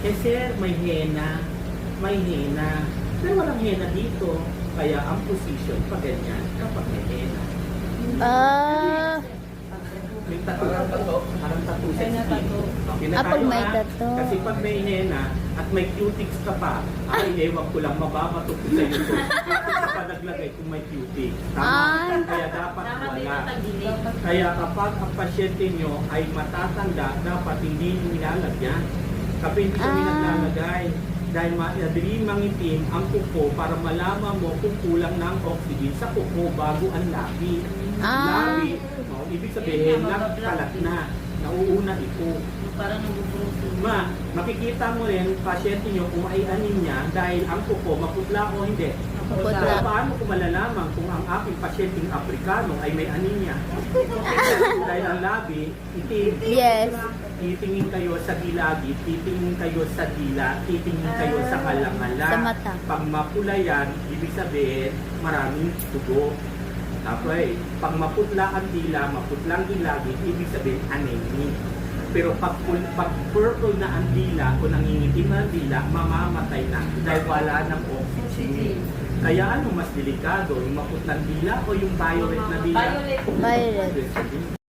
Eh sir, may henna. May henna. Pero walang henna dito. Kaya ang position pa ganyan kapag may henna. Ah, May tattoo. Parang tattoo sa skin. Okay na pag tayo, may ha? tattoo. Kasi pag may henna at may cutics ka pa, ay ewan ko lang, mababato ko sa iyo. Cutics pa naglagay kung may cutics. Tama? Ay. Kaya dapat wala. Kaya kapag ang pasyente nyo ay matatanda, dapat hindi nyo nilalagyan. Kapag hindi kami naglalagay, dahil madali mangitim ang kuko para malaman mo kung kulang ng oxygen sa kuko bago ang labi. Labi, ibig sabihin, nagkalat na, nauuna ito. Parang nabubulong. Makikita mo rin, pasyente nyo kung ay anemia dahil ang kuko maputla o hindi. Maputla. So, paano ko malalaman kung ang aking pasyenteng Afrikano ay may anemia? Dahil ang labi, itim. yes. Titingin kayo sa dilagi, titingin kayo sa dila, titingin kayo sa kalangala. Sa mata. Pag mapula yan, ibig sabihin, maraming dugo. Tapos, pag maputla ang dila, maputlang dilagi, ibig sabihin, anemia. Pero pag purple na ang dila o nangingitim na ang dila, mamamatay na dahil wala ng oxygen. Kaya ano mas delikado, yung maputlang dila o yung violet na dila? Violet. Violet.